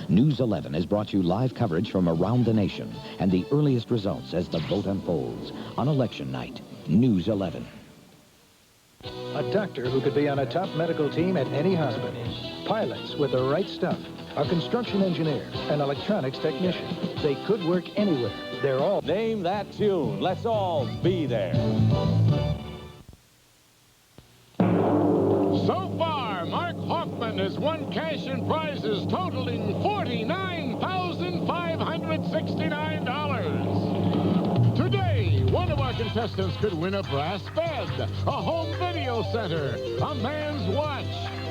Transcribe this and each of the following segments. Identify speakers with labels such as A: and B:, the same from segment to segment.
A: News 11 has brought you live coverage from around the nation and the earliest results as the vote unfolds. On election night, News 11.
B: A doctor who could be on a top medical team at any hospital. Pilots with the right stuff. A construction engineer, an electronics technician. They could work anywhere. They're all...
C: Name that tune. Let's all be there.
D: So far, Mark Hoffman has won cash and prizes totaling $49,569. Today, one of our contestants could win a brass bed, a home video center, a man's watch,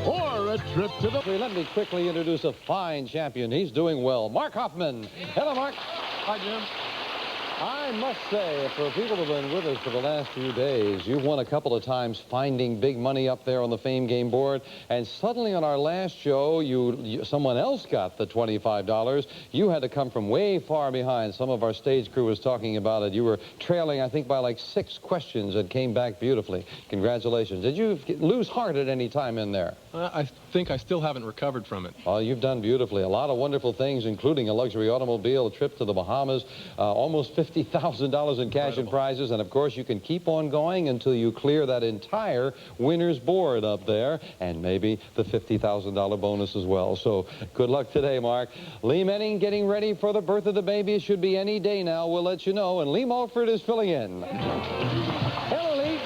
D: or a trip to the...
C: Let me quickly introduce a fine champion. He's doing well. Mark Hoffman. Hello, Mark.
E: Hi, Jim.
C: I must say, for people who have been with us for the last few days, you've won a couple of times finding big money up there on the Fame Game board, and suddenly on our last show, someone else got the $25. You had to come from way far behind. Some of our stage crew was talking about it. You were trailing, I think, by like 6 questions and came back beautifully. Congratulations. Did you lose heart at any time in there?
E: I think I still haven't recovered from it.
C: Well, you've done beautifully. A lot of wonderful things, including a luxury automobile, a trip to the Bahamas, almost $50,000 in cash and prizes, and of course you can keep on going until you clear that entire winner's board up there, and maybe the $50,000 bonus as well. So good luck today, Mark. Lee Menning getting ready for the birth of the baby. It should be any day now. We'll let you know. And Lee Mulford is filling in. Hello, Lee.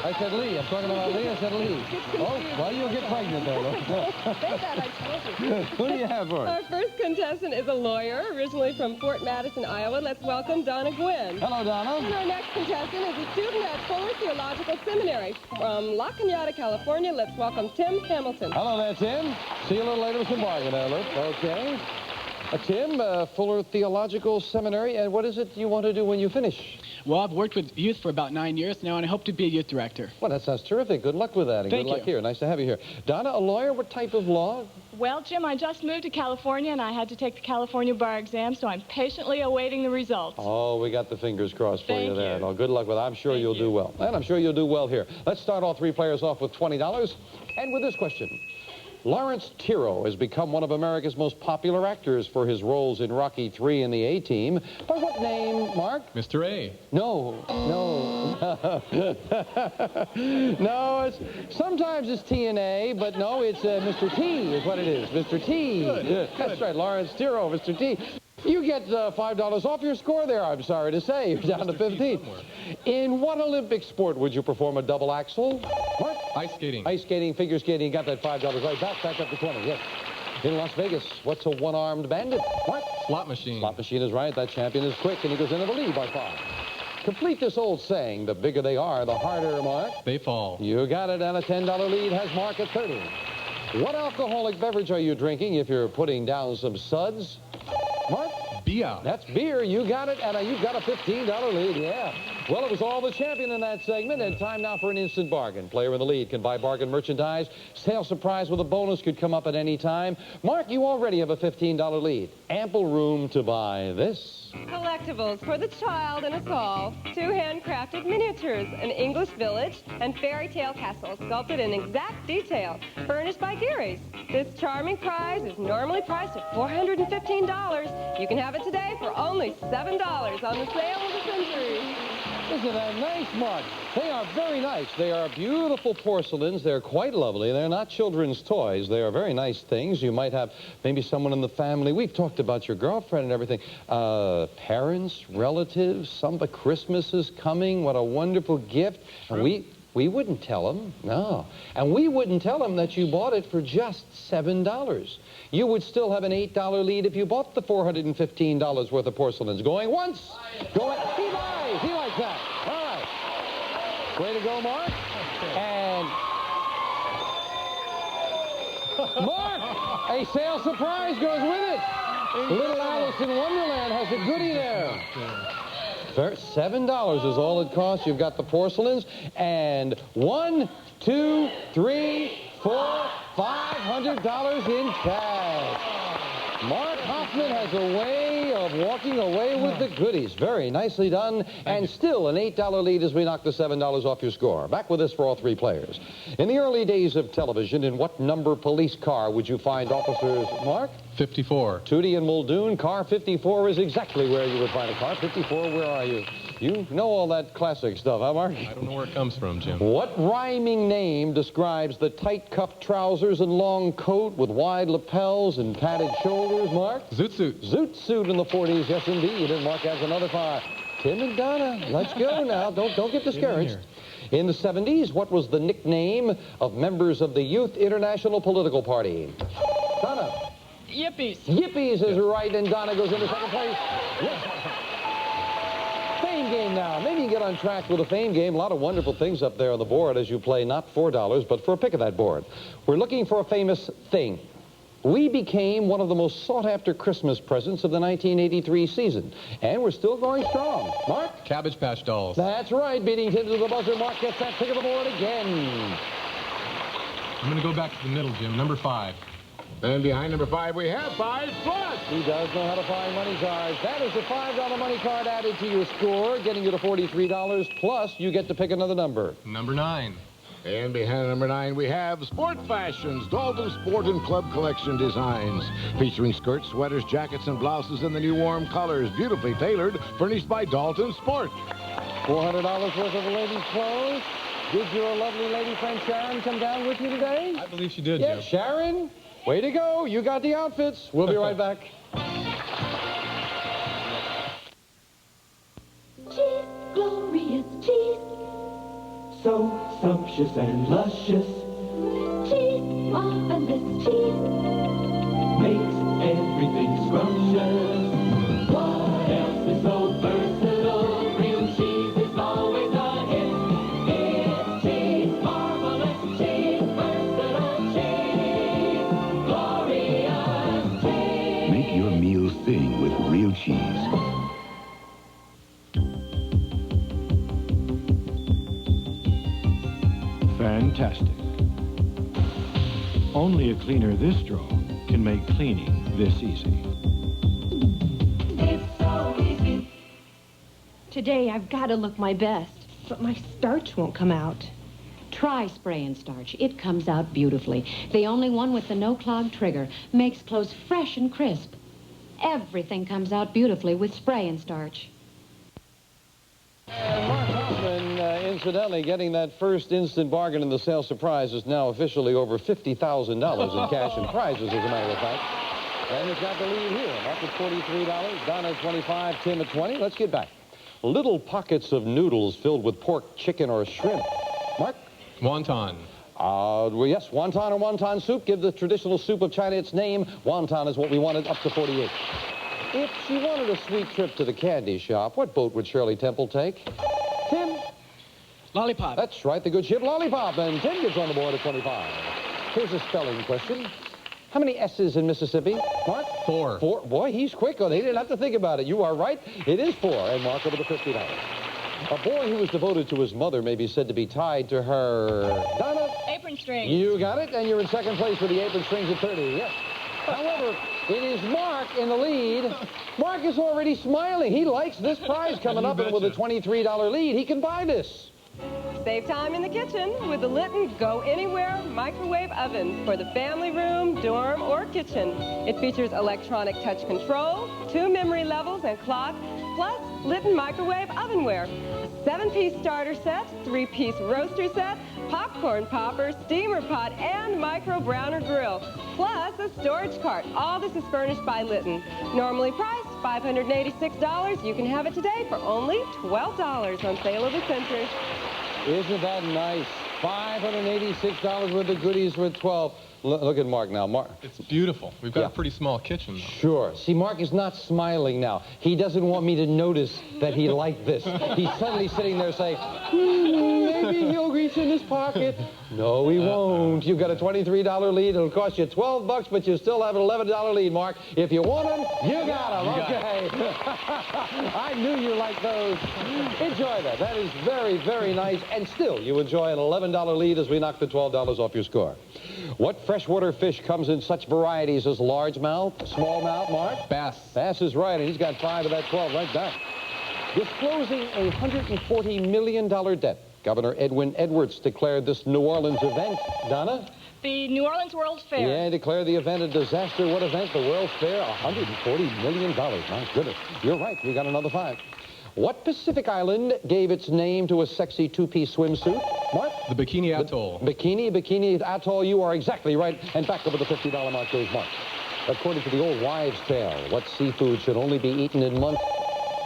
C: I said Lee. I'm talking about Lee. I said Lee. Oh, well, you'll get pregnant there, though.
F: Say that, I told you.
C: Who do you have for us?
F: Our first contestant is a lawyer, originally from Fort Madison, Iowa. Let's welcome Donna Gwynn.
C: Hello, Donna.
F: And our next contestant is a student at Fuller Theological Seminary from La Cañada, California. Let's welcome Tim Hamilton.
C: Hello there, Tim. See you a little later with some bargain alert. Okay. Tim, Fuller Theological Seminary, and what is it you want to do when you finish?
G: Well, I've worked with youth for about 9 years now, and I hope to be a youth director.
C: Well, that sounds terrific. Good luck with that, and good luck here. Nice to have you here. Donna, a lawyer, what type of law?
H: Well, Jim, I just moved to California, and I had to take the California bar exam, so I'm patiently awaiting the results.
C: Oh, we got the fingers crossed for you there.
H: Thank you.
C: Well, good luck with it. I'm sure you'll do well. And I'm sure you'll do well here. Let's start all 3 players off with $20, and with this question. Lawrence Tiro has become one of America's most popular actors for his roles in Rocky III and the A-Team. By what name, Mark?
E: Mr. A.
C: No. No, sometimes it's T and A, but no, it's Mr. T is what it is. Mr. T.
E: Good.
C: That's right, Lawrence Tiro, Mr. T. You get $5 off your score there, I'm sorry to say. You're down to 15. In what Olympic sport would you perform a double axel? Mark?
E: Ice skating.
C: Ice skating, figure skating, got that $5 right back up to 20, yes. In Las Vegas, what's a one-armed bandit? What?
E: Slot machine.
C: Slot machine is right. That champion is quick, and he goes into the lead by 5. Complete this old saying, the bigger they are, the harder, Mark.
E: They fall.
C: You got it, and a $10 lead has Mark at 30. What alcoholic beverage are you drinking if you're putting down some suds? Mark?
E: Beer.
C: That's beer. You got it, and you've got a $15 lead, yeah. Well, it was all the champion in that segment, and time now for an instant bargain. Player in the lead can buy bargain merchandise. Sale surprise with a bonus could come up at any time. Mark, you already have a $15 lead. Ample room to buy this.
F: Collectibles for the child and us all. 2 handcrafted miniatures, an English village, and fairy tale castle sculpted in exact detail, furnished by Gary's. This charming prize is normally priced at $415. You can have it today for only $7 on the sale of the century.
C: Isn't that nice, Mark? They are very nice. They are beautiful porcelains. They're quite lovely. They're not children's toys. They are very nice things. You might have maybe someone in the family. We've talked about your girlfriend and everything. Parents, relatives, Christmas is coming. What a wonderful gift. And we wouldn't tell them, no. And we wouldn't tell them that you bought it for just $7. You would still have an $8 lead if you bought the $415 worth of porcelains. Going once, going, he buys, he likes that. All right. Way to go, Mark. And Mark, a sale surprise goes with it. Little Alice in Wonderland has a goodie there. $7 is all it costs. You've got the porcelains, and $1, 2, 3, $4, $500 in cash. Mark Hoffman has a way of walking away with the goodies. Very nicely done. And still an $8 lead as we knock the $7 off your score. Back with us for all three players. In the early days of television, in what number police car would you find officers, Mark?
E: 54.
C: Tootie and Muldoon, car 54 is exactly where you would find a car. 54, where are you? You know all that classic stuff, huh, Mark?
E: I don't know where it comes from, Jim.
C: What rhyming name describes the tight cuffed trousers and long coat with wide lapels and padded shoulders, Mark?
E: Zoot suit.
C: Zoot suit in the 40s, yes indeed. And Mark has another 5. Tim and Donna, let's go now. Don't get discouraged. In the 70s, what was the nickname of members of the Youth International Political Party? Donna.
H: Yippies.
C: Yippies is right, and Donna goes into second place. Yes. Fame game now. Maybe you get on track with a fame game. A lot of wonderful things up there on the board as you play not $4, but for a pick of that board. We're looking for a famous thing. We became one of the most sought-after Christmas presents of the 1983 season, and we're still going strong. Mark?
E: Cabbage Patch Dolls.
C: That's right. Beating Tim to the buzzer. Mark gets that pick of the board again.
E: I'm going to go back to the middle, Jim. Number 5.
D: And behind number 5, we have 5 plus.
C: He does know how to find money cards. That is a $5 money card added to your score, getting you to $43, plus you get to pick another number.
E: Number 9.
D: And behind number 9, we have Sport Fashions, Dalton Sport and Club Collection Designs, featuring skirts, sweaters, jackets, and blouses in the new warm colors, beautifully tailored, furnished by Dalton Sport.
C: $400 worth of ladies' clothes. Did your lovely lady friend Sharon come down with you today?
E: I believe she did,
C: Yes,
E: Jim.
C: Sharon, way to go. You got the outfits. We'll be right back.
I: Cheese, glorious cheese. So sumptuous and luscious. Cheese, marvelous cheese. Makes everything scrumptious. What else is so versatile? Real cheese is always a hit. It's cheese, marvelous cheese, versatile cheese, glorious cheese.
J: Make your meal sing with real cheese.
B: Fantastic. Only a cleaner this strong can make cleaning this easy.
I: It's so easy.
K: Today I've got to look my best, but my starch won't come out.
L: Try Spray and Starch. It comes out beautifully. The only one with the no-clog trigger. Makes clothes fresh and crisp. Everything comes out beautifully with Spray and Starch.
C: And Mark Hoffman, incidentally, getting that first instant bargain in the sale surprise is now officially over $50,000 in cash and prizes, as a matter of fact. And he's got the lead here. Mark at $43, Donna at $25, Tim at $20. Let's get back. Little pockets of noodles filled with pork, chicken, or shrimp. Mark?
E: Wonton.
C: Well, yes, wonton or wonton soup. Give the traditional soup of China its name. Wonton is what we wanted, up to 48. If she wanted a sweet trip to the candy shop, what boat would Shirley Temple take? Tim?
G: Lollipop.
C: That's right, the good ship Lollipop. And Tim gets on the board at 25. Here's a spelling question. How many S's in Mississippi? Mark?
E: 4.
C: 4. Boy, he's quick. Oh, they didn't have to think about it. You are right. It is 4. And Mark over to $50. A boy who is devoted to his mother may be said to be tied to her... Donna?
H: Apron strings.
C: You got it, and you're in second place with the apron strings at 30. Yes. However, it is Mark in the lead. Mark is already smiling. He likes this prize coming up, and with a $23 lead, he can buy this.
F: Save time in the kitchen with the Litton Go Anywhere microwave oven for the family room, dorm, or kitchen. It features electronic touch control, 2 memory levels and clock, plus Litton microwave ovenware, a 7-piece starter set, 3-piece roaster set, popcorn popper, steamer pot, and micro browner grill, plus a storage cart. All this is furnished by Litton. Normally priced $586. You can have it today for only $12 on sale of the center.
C: Isn't that nice? $586 worth of goodies for 12. Look at Mark now. Mark.
E: It's beautiful. We've got a pretty small kitchen, though.
C: Sure. See, Mark is not smiling now. He doesn't want me to notice that he liked this. He's suddenly sitting there saying, maybe he'll reach in his pocket. No, he won't. You've got a $23 lead. It'll cost you $12, but you still have an $11 lead, Mark. If you want them, you got them. Okay. I knew you liked those. Enjoy that. That is very, very nice. And still, you enjoy an $11 lead as we knock the $12 off your score. What freshwater fish comes in such varieties as largemouth, smallmouth, Mark?
E: Bass.
C: Bass is right, and he's got 5 of that 12 right back. Disclosing a $140 million debt, Governor Edwin Edwards declared this New Orleans event. Donna?
H: The New Orleans World Fair.
C: Yeah, declare the event a disaster. What event? The World's Fair, $140 million. My goodness. You're right. We got another 5. What Pacific island gave its name to a sexy 2-piece swimsuit? What?
E: The Bikini Atoll.
C: Bikini Atoll. You are exactly right. And back over the $50 mark goes Mark. According to the old wives' tale, what seafood should only be eaten in months?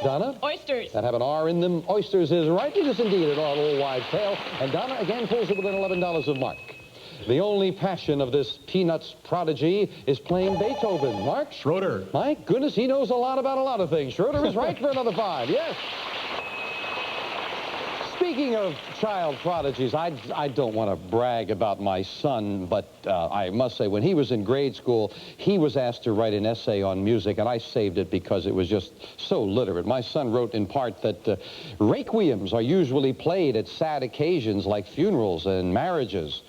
C: Donna?
H: Oysters.
C: That have an R in them. Oysters is right. It is indeed an old wives' tale. And Donna again pulls it within $11 of Mark. The only passion of this Peanuts prodigy is playing Beethoven. Mark?
E: Schroeder.
C: My goodness, he knows a lot about a lot of things. Schroeder is right for another 5. Yes. Speaking of child prodigies, I don't want to brag about my son, but I must say, when he was in grade school, he was asked to write an essay on music, and I saved it because it was just so literate. My son wrote in part that requiems are usually played at sad occasions like funerals and marriages.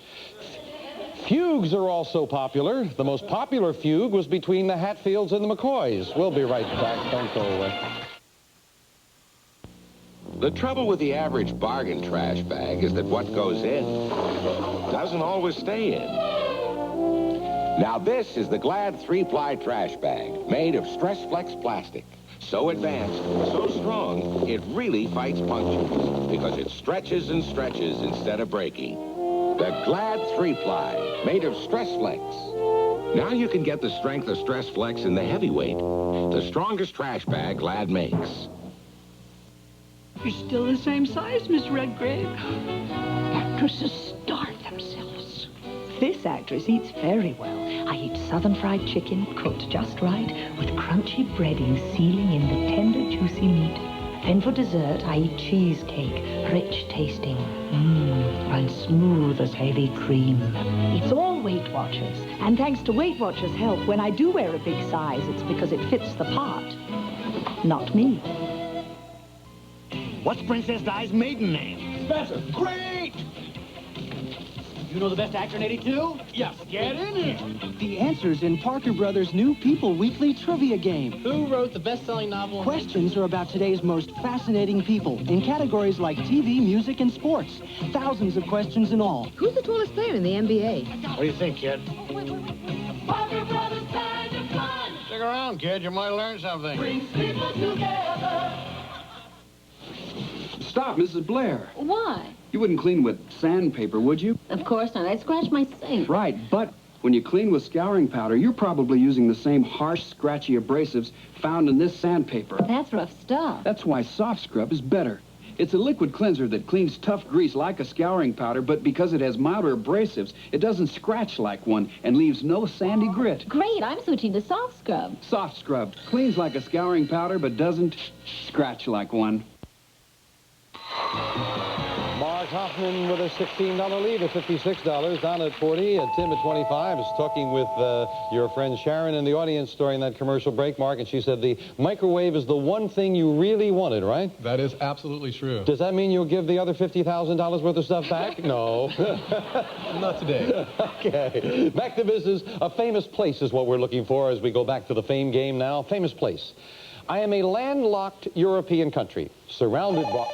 C: Fugues are also popular. The most popular fugue was between the Hatfields and the McCoys. We'll be right back. Don't go away.
M: The trouble with the average bargain trash bag is that what goes in doesn't always stay in. Now this is the Glad 3-ply trash bag made of Stress Flex plastic. So advanced, so strong, it really fights punctures because it stretches and stretches instead of breaking. The Glad 3-ply made of Stress Flex. Now you can get the strength of Stress Flex in the heavyweight, the strongest trash bag Glad makes.
N: You're still the same size, Miss Redgrave. Actresses starve themselves.
O: This actress eats very well. I eat southern fried chicken, cooked just right, with crunchy breading sealing in the tender, juicy meat. Then for dessert, I eat cheesecake, rich tasting, and smooth as heavy cream. It's all Weight Watchers. And thanks to Weight Watchers' help, when I do wear a big size, it's because it fits the part, not me.
P: What's Princess Di's maiden name?
Q: Spencer. Great! You know the best actor in 82?
P: Yes. Get in it.
Q: The answer's in Parker Brothers' new People Weekly trivia game.
G: Who wrote the best-selling novel?
Q: Questions are about today's most fascinating people in categories like TV, music, and sports. Thousands of questions in all.
L: Who's the tallest player in the NBA?
P: What do you think, kid?
I: Parker Brothers Band of Fun.
D: Stick around, kid. You might learn something.
I: Brings people together.
R: Stop, Mrs. Blair.
L: Why?
R: You wouldn't clean with sandpaper, would you?
L: Of course not. I'd scratch my sink.
R: Right, but when you clean with scouring powder, you're probably using the same harsh, scratchy abrasives found in this sandpaper.
L: That's rough stuff.
R: That's why Soft Scrub is better. It's a liquid cleanser that cleans tough grease like a scouring powder, but because it has milder abrasives, it doesn't scratch like one and leaves no sandy grit.
L: Great, I'm switching to Soft Scrub.
R: Soft Scrub cleans like a scouring powder, but doesn't scratch like one.
C: Mark Hoffman with a $16 lead at $56, Don at 40, and Tim at 25 is talking with your friend Sharon in the audience during that commercial break, Mark, and she said the microwave is the one thing you really wanted, right?
E: That is absolutely true.
C: Does that mean you'll give the other $50,000 worth of stuff back? No.
E: Not today.
C: Okay. Back to business. A famous place is what we're looking for as we go back to the fame game now. Famous place. I am a landlocked European country surrounded by...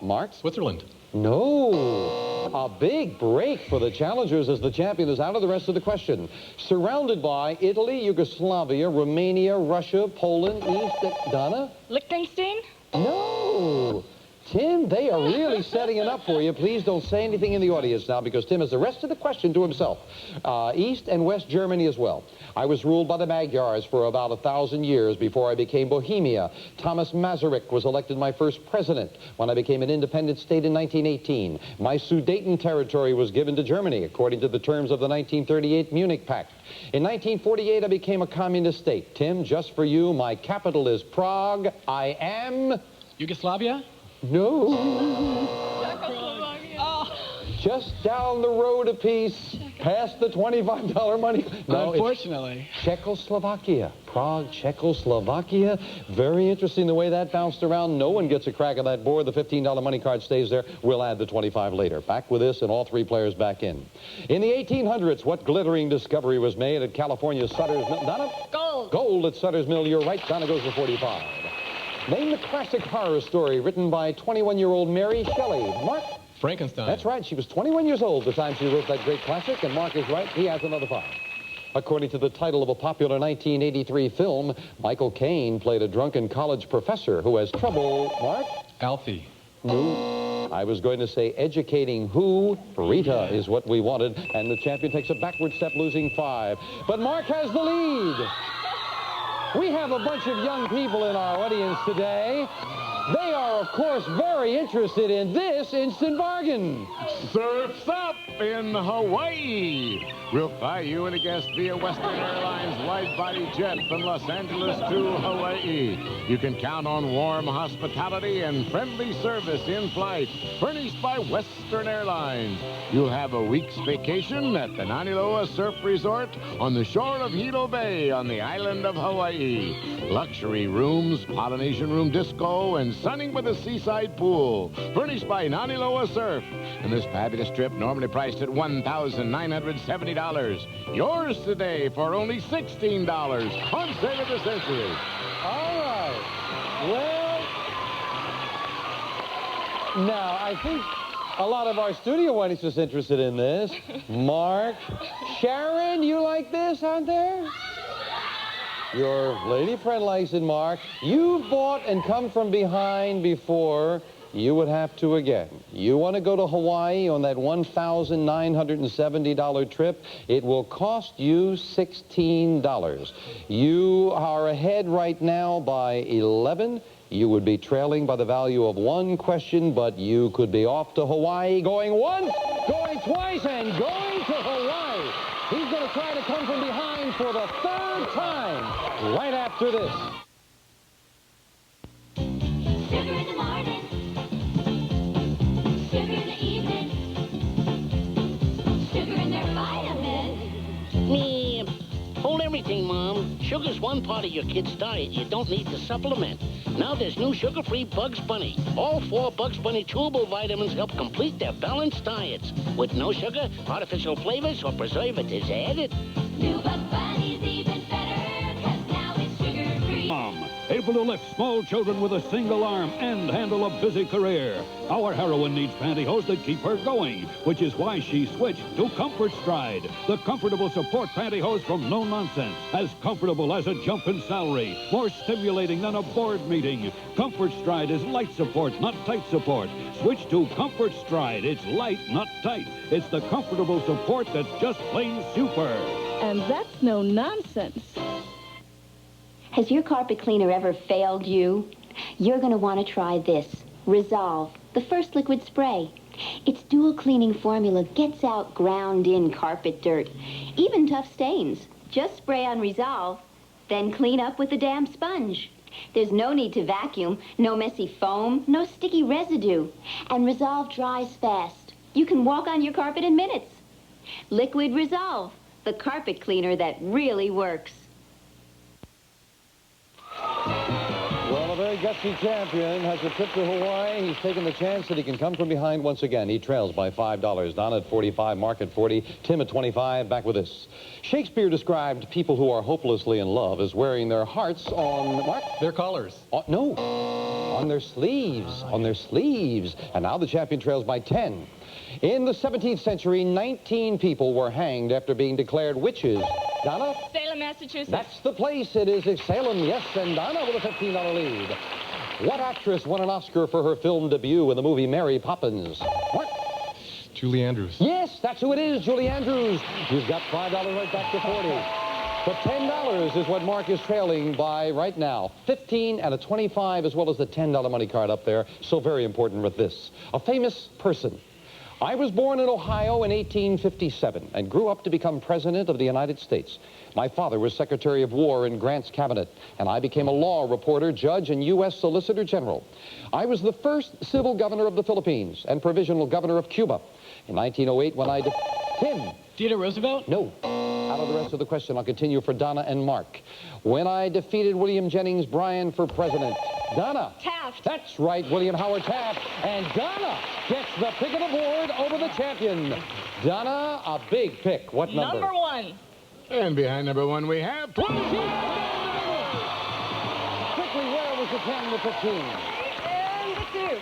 C: Mark?
E: Switzerland.
C: No. A big break for the challengers as the champion is out of the rest of the question. Surrounded by Italy, Yugoslavia, Romania, Russia, Poland, East... Donna?
H: Liechtenstein?
C: No. Tim, they are really setting it up for you. Please don't say anything in the audience now because Tim has the rest of the question to himself. East and West Germany as well. I was ruled by the Magyars for about 1,000 years before I became Bohemia. Thomas Masaryk was elected my first president when I became an independent state in 1918. My Sudeten territory was given to Germany according to the terms of the 1938 Munich Pact. In 1948, I became a communist state. Tim, just for you, my capital is Prague. I am...
G: Yugoslavia?
C: No. Just down the road a piece. Past the $25 money. No,
G: unfortunately.
C: Czechoslovakia. Prague, Czechoslovakia. Very interesting the way that bounced around. No one gets a crack at that board. The $15 money card stays there. We'll add the 25 later. Back with this and all three players back in. In the 1800s, what glittering discovery was made at California's Sutter's Mill? Donna?
H: Gold.
C: Gold at Sutter's Mill. You're right. Donna goes for 45. Name the classic horror story written by 21-year-old Mary Shelley. Mark?
E: Frankenstein.
C: That's right. She was 21 years old the time she wrote that great classic, and Mark is right. He has another 5. According to the title of a popular 1983 film, Michael Caine played a drunken college professor who has trouble, Mark?
E: Alfie.
C: No. I was going to say educating who? Rita is what we wanted, and the champion takes a backward step, losing 5. But Mark has the lead. We have a bunch of young people in our audience today. They are, of course, very interested in this instant bargain.
D: Surf's up in Hawaii. We'll fly you and a guest via Western Airlines wide-body jet from Los Angeles to Hawaii. You can count on warm hospitality and friendly service in flight, furnished by Western Airlines. You'll have a week's vacation at the Naniloa Surf Resort on the shore of Hilo Bay on the island of Hawaii. Luxury rooms, Polynesian room disco, and sunning with a seaside pool, furnished by Naniloa Surf. And this fabulous trip, normally priced at $1,970. Yours today for only $16 on Save of the Century.
C: All right. Well, now, I think a lot of our studio audience is interested in this. Mark, Sharon, you like this out there? Your lady friend likes it, Mark. You've bought and come from behind before. You would have to again. You want to go to Hawaii on that $1,970 trip? It will cost you $16. You are ahead right now by 11. You would be trailing by the value of 1 question, but you could be off to Hawaii going once, going twice, and going to Hawaii. He's going to try to come from behind for the 3rd time right after this.
I: Sugar in the morning, sugar in the evening, sugar in their vitamins.
P: Me, hold everything, Mom. Sugar's one part of your kid's diet. You don't need to supplement. Now there's new sugar-free Bugs Bunny. All 4 Bugs Bunny chewable vitamins help complete their balanced diets. With no sugar, artificial flavors, or preservatives added.
I: New Bugs Bunny's even better, 'cause now it's sugar-free.
S: Able to lift small children with a single arm and handle a busy career. Our heroine needs pantyhose that keep her going, which is why she switched to Comfort Stride, the comfortable support pantyhose from No Nonsense. As comfortable as a jump in salary, more stimulating than a board meeting. Comfort Stride is light support, not tight support. Switch to Comfort Stride. It's light, not tight. It's the comfortable support that's just plain super.
H: And that's no nonsense.
T: Has your carpet cleaner ever failed you? You're going to want to try this. Resolve, the first liquid spray. Its dual cleaning formula gets out ground-in carpet dirt, even tough stains. Just spray on Resolve, then clean up with a damp sponge. There's no need to vacuum, no messy foam, no sticky residue. And Resolve dries fast. You can walk on your carpet in minutes. Liquid Resolve, the carpet cleaner that really works.
C: Well, a very gutsy champion has a trip to Hawaii. He's taken the chance that he can come from behind once again. He trails by $5. Donna at 45, Mark at 40, Tim at 25. Back with this. Shakespeare described people who are hopelessly in love as wearing their hearts on, what?
E: Their collars.
C: No, on their sleeves, on their sleeves. And now the champion trails by 10. In the 17th century, 19 people were hanged after being declared witches. Donna?
H: Salem, Massachusetts. That's
C: the place. It is Salem, yes, and Donna with a $15 lead. What actress won an Oscar for her film debut in the movie Mary Poppins? What?
E: Julie Andrews.
C: Yes, that's who it is, Julie Andrews. You've got $5 right back to 40. But $10 is what Mark is trailing by right now. 15 and a 25, as well as the $10 money card up there. So very important with this. A famous person. I was born in Ohio in 1857 and grew up to become President of the United States. My father was Secretary of War in Grant's cabinet, and I became a law reporter, judge, and U.S. Solicitor General. I was the first civil governor of the Philippines and provisional governor of Cuba. In 1908, when I Tim.
G: Theodore Roosevelt?
C: No. Out of the rest of the question, I'll continue for Donna and Mark. When I defeated William Jennings Bryan for president. Donna.
H: Taft.
C: That's right, William Howard Taft. And Donna gets the pick of the board over the champion. Donna, a big pick. What number?
H: Number 1.
D: And behind number 1, we have 20.
C: Quickly, where was the 10 with the 15?
F: And the 2.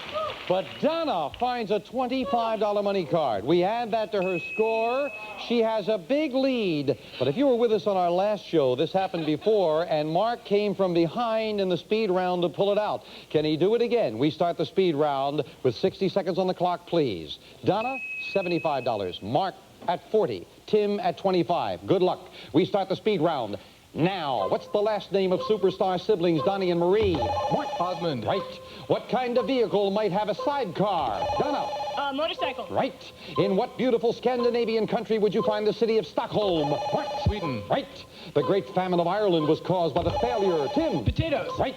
C: But Donna finds a $25 money card. We add that to her score. She has a big lead. But if you were with us on our last show, this happened before, and Mark came from behind in the speed round to pull it out. Can he do it again? We start the speed round with 60 seconds on the clock, please. Donna, $75. Mark at 40. Tim at 25. Good luck. We start the speed round now. What's the last name of superstar siblings Donnie and Marie? Mark.
E: Osmond.
C: Right. What kind of vehicle might have a sidecar? Donna.
H: Motorcycle.
C: Right. In what beautiful Scandinavian country would you find the city of Stockholm? Mark.
E: Sweden.
C: Right. The great famine of Ireland was caused by the failure. Tim.
G: Potatoes.
C: Right.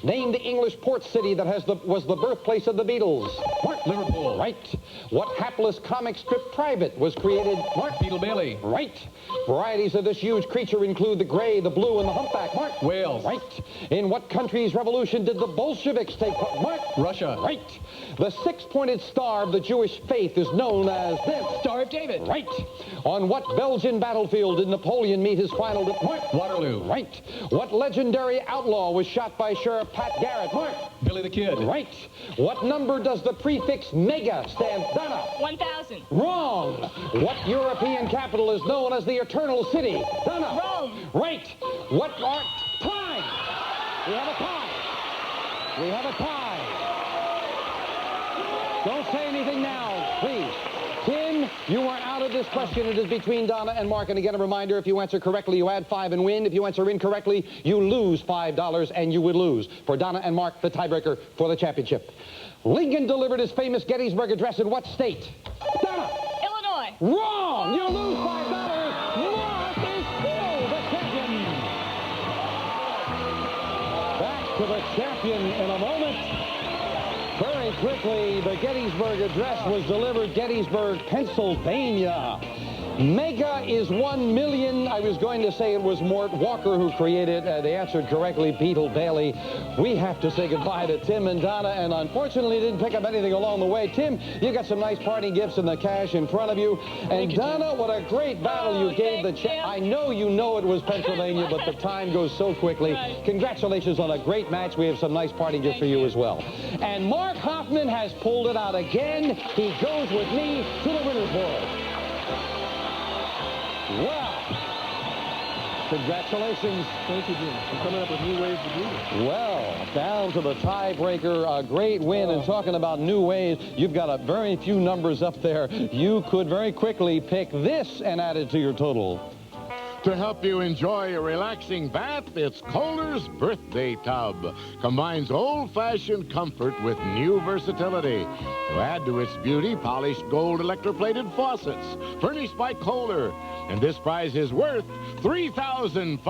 C: Name the English port city that was the birthplace of the Beatles. Mark.
E: Liverpool.
C: Right. What hapless comic strip private was created? Mark.
E: Beetle Bailey.
C: Right. Varieties of this huge creature include the gray, the blue, and the humpback. Mark.
E: Wales.
C: Right. In what country's revolution did the Bolsheviks take part? Mark.
E: Russia.
C: Right. The six-pointed star of the Jewish faith is known as this.
G: Star of David.
C: Right. On what Belgian battlefield did Napoleon meet his final... Mark.
E: Waterloo.
C: Right. What legendary outlaw was shot by Sheriff Pat Garrett? Mark.
E: Billy the Kid.
C: Right. What number does the prefix mega stand? Donna.
H: 1,000.
C: Wrong. What European capital is known as the Eternal City? Donna.
H: Rome.
C: Right. What are... Time. We have a tie. We have a tie. Don't say anything now, please. Tim, you are out of this question. It is between Donna and Mark. And again, a reminder, if you answer correctly, you add 5 and win. If you answer incorrectly, you lose $5 and you would lose. For Donna and Mark, the tiebreaker for the championship. Lincoln delivered his famous Gettysburg Address in what state? Donna.
H: Illinois.
C: Wrong. You lose $5. Mark is still the champion. Back to the champion in a moment. Very quickly, the Gettysburg Address was delivered Gettysburg, Pennsylvania. Mega is 1 million. I was going to say it was Mort Walker who created it. They answered correctly, Beetle Bailey. We have to say goodbye to Tim and Donna, and unfortunately didn't pick up anything along the way. Tim, you got some nice party gifts and the cash in front of you. And Donna, what a great battle you gave the champ. I know you know it was Pennsylvania, but the time goes so quickly. Congratulations on a great match. We have some nice party gifts for you as well. And Mark Hoffman has pulled it out again. He goes with me to the winner's board. Well, congratulations.
E: Thank you, Jim. I'm coming up with new ways to do this.
C: Well, down to the tiebreaker, a great win. And talking about new ways, you've got a very few numbers up there. You could very quickly pick this and add it to your total.
D: To help you enjoy a relaxing bath, it's Kohler's Birthday Tub. Combines old-fashioned comfort with new versatility. To add to its beauty, polished gold electroplated faucets, furnished by Kohler. And this prize is worth $3,500.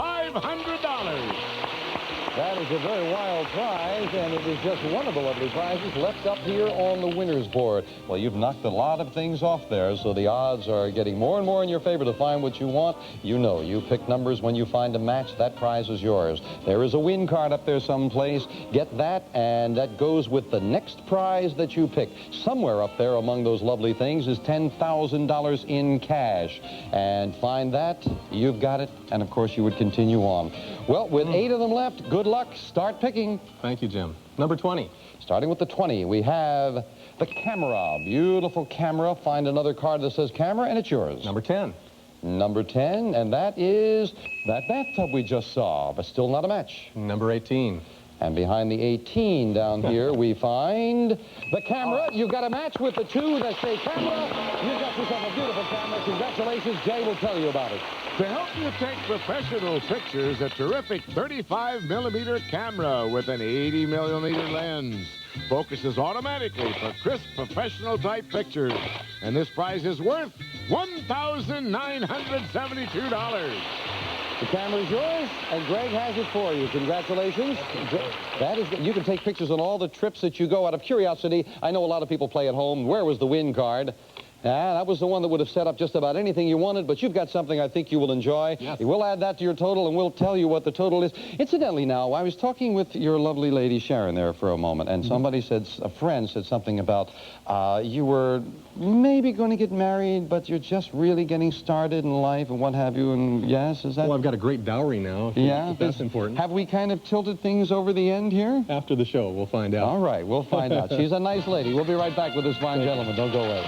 C: That is a very wild prize, and it is just one of the lovely prizes left up here on the winner's board. Well, you've knocked a lot of things off there, so the odds are getting more and more in your favor to find what you want. You know, you pick numbers when you find a match, that prize is yours. There is a win card up there someplace. Get that, and that goes with the next prize that you pick. Somewhere up there among those lovely things is $10,000 in cash. And find that, you've got it, and of course you would continue on. Well, with 8 of them left, good luck. Start picking.
E: Thank you, Jim. Number 20.
C: Starting with the 20, we have the camera. Beautiful camera. Find another card that says camera, and it's yours.
E: Number 10.
C: Number 10, and that is that bathtub we just saw, but still not a match.
E: Number 18.
C: And behind the 18 down here, we find the camera. You've got a match with the 2 that say camera. You've got yourself a beautiful camera. Congratulations. Jay will tell you about it.
D: To help you take professional pictures, a terrific 35mm camera with an 80mm lens. Focuses automatically for crisp, professional-type pictures. And this prize is worth $1,972.
C: The camera is yours, and Greg has it for you. Congratulations. That is, you can take pictures on all the trips that you go. Out of curiosity, I know a lot of people play at home. Where was the win card? Yeah, that was the one that would have set up just about anything you wanted, but you've got something I think you will enjoy.
E: Yes.
C: We'll add that to your total, and we'll tell you what the total is. Incidentally, now, I was talking with your lovely lady Sharon there for a moment, and somebody said, a friend said something about you were maybe going to get married, but you're just really getting started in life and what have you, and yes, is that...
E: Well, I've got a great dowry now.
C: Yeah?
E: If that's important.
C: Have we kind of tilted things over the end here?
E: After the show, we'll find out.
C: All right, we'll find out. She's a nice lady. We'll be right back with this fine gentleman. Don't go away.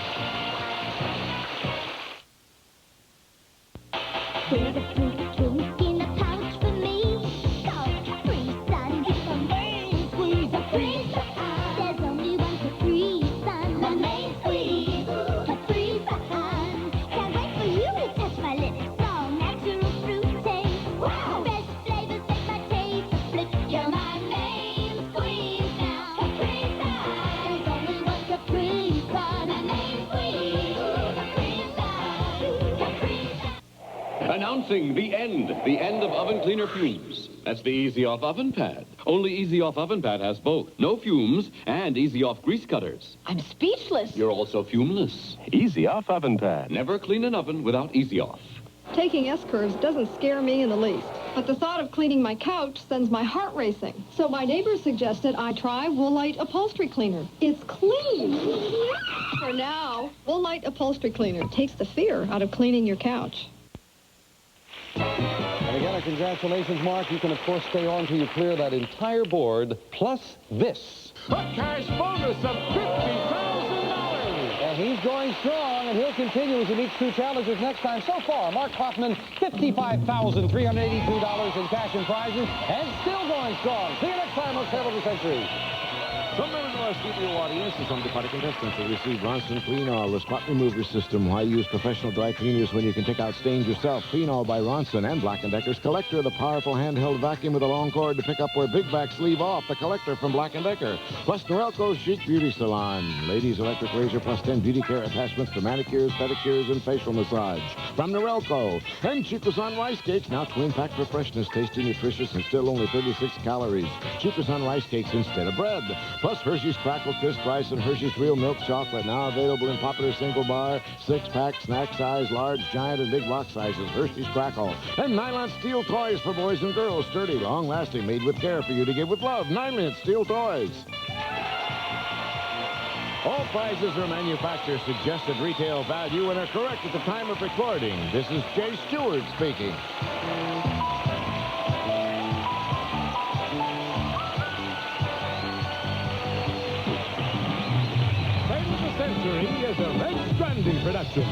I: There's a fruit juice in a pouch for me. Called Capri Sun. It's a main squeeze. Capri Sun. There's only one Capri Sun. The main squeeze. Capri Sun. Can't wait for you to touch my lips. Strong, natural fruit taste. Wow. Fresh flavors make my taste flip. You're my main squeeze now. Capri Sun. There's only one Capri Sun. The main squeeze. Capri Sun. Capri Sun.
U: Announcing the end of oven cleaner fumes. That's the Easy Off Oven Pad. Only Easy Off Oven Pad has both. No fumes and Easy Off grease cutters.
K: I'm speechless.
U: You're also fumeless. Easy Off Oven Pad. Never clean an oven without Easy Off.
F: Taking S-curves doesn't scare me in the least, but the thought of cleaning my couch sends my heart racing. So my neighbor suggested I try Woolite Upholstery Cleaner. It's clean. For now, Woolite Upholstery Cleaner takes the fear out of cleaning your couch.
C: And again, congratulations, Mark. You can, of course, stay on till you clear that entire board, plus this.
D: A cash bonus of $50,000.
C: And he's going strong, and he'll continue as he meets two challengers next time. So far, Mark Hoffman, $55,382 in cash and prizes, and still going strong. See you next time on Tale of the Century.
D: Some members of our studio audience and some departed contestants will receive Ronson Clean All, the spot remover system. Why use professional dry cleaners when you can take out stains yourself? Clean All by Ronson and Black & Decker's Collector, the powerful handheld vacuum with a long cord to pick up where big backs leave off. The Collector from Black & Decker. Plus Norelco's Chic Beauty Salon. Ladies Electric Razor plus 10 beauty care attachments for manicures, pedicures, and facial massage. From Norelco. And Chico's Rice Cakes, now twin packed for freshness, tasty, nutritious, and still only 36 calories. Chico's Rice Cakes instead of bread. Plus Hershey's Crackle Crisp Rice and Hershey's Real Milk Chocolate, now available in popular single bar, 6-pack, snack size, large, giant, and big block sizes. Hershey's Crackle. And nylon steel toys for boys and girls. Sturdy, long-lasting, made with care for you to give with love. Nylon steel toys. All prizes are manufacturer suggested retail value and are correct at the time of recording. This is Jay Stewart speaking. Century is a Red Strandy production.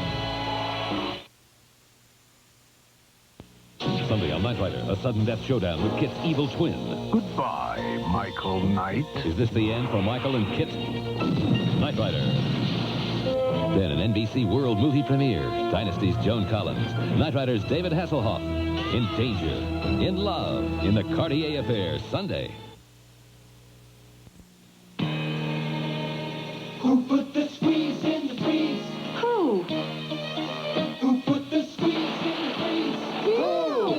S: Sunday on Knight Rider, a sudden death showdown with Kit's evil twin.
J: Goodbye, Michael Knight.
S: Is this the end for Michael and Kit? Knight Rider. Then an NBC World movie premiere. Dynasty's Joan Collins. Knight Rider's David Hasselhoff. In danger. In love. In the Cartier affair. Sunday.
I: Who put the squeeze in the freeze? Who? Who put the squeeze in the freeze? Who?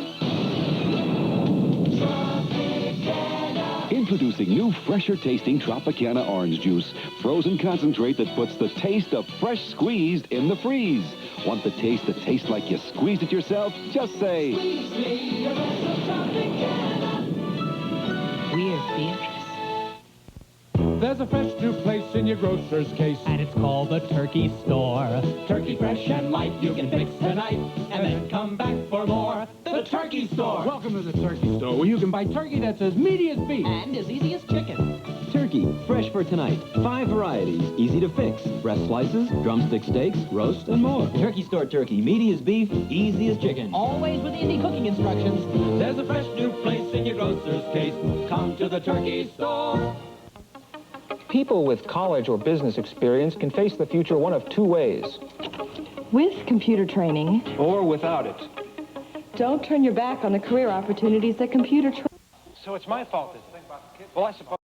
I: Tropicana.
J: Introducing new, fresher tasting Tropicana orange juice. Frozen concentrate that puts the taste of fresh squeezed in the freeze. Want the taste that tastes like you squeezed it yourself? Just say...
I: Squeeze me a rest of Tropicana.
O: We're Beatrice.
V: There's a fresh new place in your grocer's case, and it's called the Turkey Store. Turkey fresh and light, you can fix tonight, and then come back for more. The Turkey Store. Welcome to the Turkey Store, where you can buy turkey that's as meaty as beef.
Q: And as easy as chicken. Turkey, fresh for tonight. 5 varieties, easy to fix. Breast slices, drumstick steaks, roast, and more. Turkey Store turkey, meaty as beef, easy as chicken. Always with easy cooking instructions.
V: There's a fresh new place in your grocer's case. Come to the Turkey Store.
W: People with college or business experience can face the future one of two ways.
F: With computer training.
W: Or without it.
F: Don't turn your back on the career opportunities that computer training.
W: So it's my fault, is it? Well, I suppose...